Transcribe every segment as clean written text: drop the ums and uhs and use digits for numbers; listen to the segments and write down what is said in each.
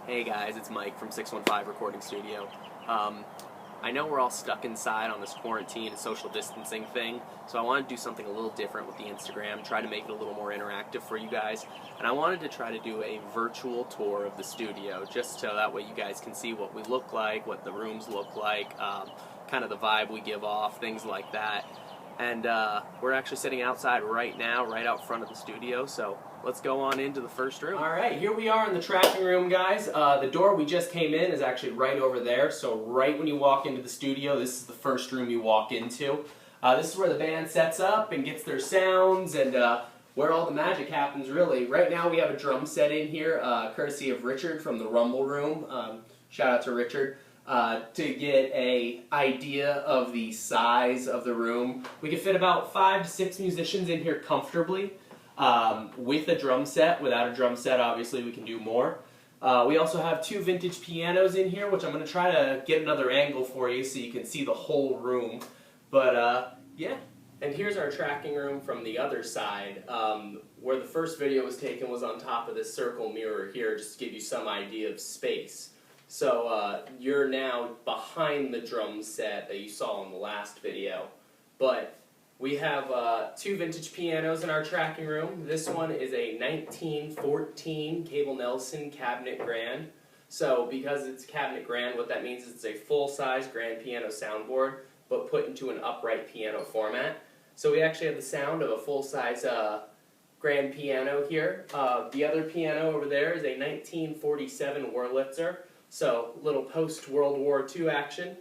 Hey guys, it's Mike from 615 Recording Studio. I know we're all stuck inside on this quarantine and social distancing thing, so I wanted to do something a little different with the Instagram, try to make it a little more interactive for you guys, and I wanted to try to do a virtual tour of the studio, just so that way you guys can see what we look like, what the rooms look like, kind of the vibe we give off, things like that. And we're actually sitting outside right now, right out front of the studio, so let's go on into the first room. Alright, here we are in the tracking room, guys. The door we just came in is actually right over there, so right when you walk into the studio, this is the first room you walk into. This is where the band sets up and gets their sounds and where all the magic happens, really. Right now we have a drum set in here, courtesy of Richard from the Rumble Room. Shout out to Richard. To get an idea of the size of the room. We can fit about 5 to 6 musicians in here comfortably. With a drum set. Without a drum set, obviously, we can do more. We also have 2 vintage pianos in here, which I'm going to try to get another angle for you so you can see the whole room. But, yeah. And here's our tracking room from the other side. Where the first video was taken was on top of this circle mirror here, just to give you some idea of space. So you're now behind the drum set that you saw in the last video. But we have 2 vintage pianos in our tracking room. This one is a 1914 Cable Nelson Cabinet Grand. So because it's Cabinet Grand, what that means is it's a full-size grand piano soundboard, but put into an upright piano format. So we actually have the sound of a full-size grand piano here. The other piano over there is a 1947 Wurlitzer. So, little post-World War II action.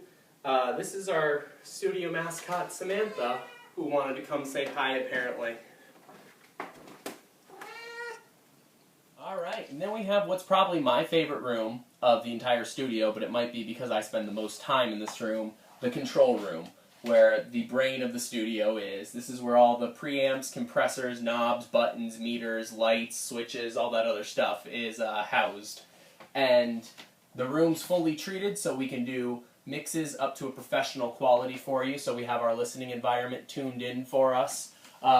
This is our studio mascot, Samantha, who wanted to come say hi, apparently. Alright, and then we have what's probably my favorite room of the entire studio, but it might be because I spend the most time in this room, the control room, where the brain of the studio is. This is where all the preamps, compressors, knobs, buttons, meters, lights, switches, all that other stuff is housed. And the room's fully treated, so we can do mixes up to a professional quality for you, so we have our listening environment tuned in for us.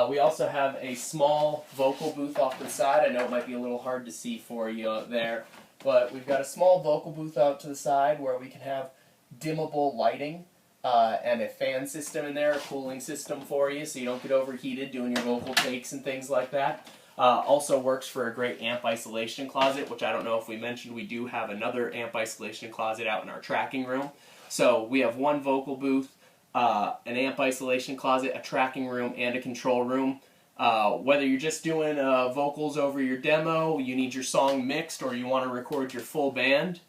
We also have a small vocal booth off to the side. I know it might be a little hard to see for you out there, but we've got a small vocal booth out to the side where we can have dimmable lighting and a fan system in there, a cooling system for you, so you don't get overheated doing your vocal takes and things like that. Also works for a great amp isolation closet, which I don't know if we mentioned, we do have another amp isolation closet out in our tracking room. So we have 1 vocal booth, an amp isolation closet, a tracking room, and a control room. Whether you're just doing vocals over your demo, you need your song mixed, or you want to record your full band,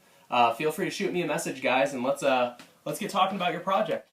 feel free to shoot me a message, guys, and let's get talking about your project.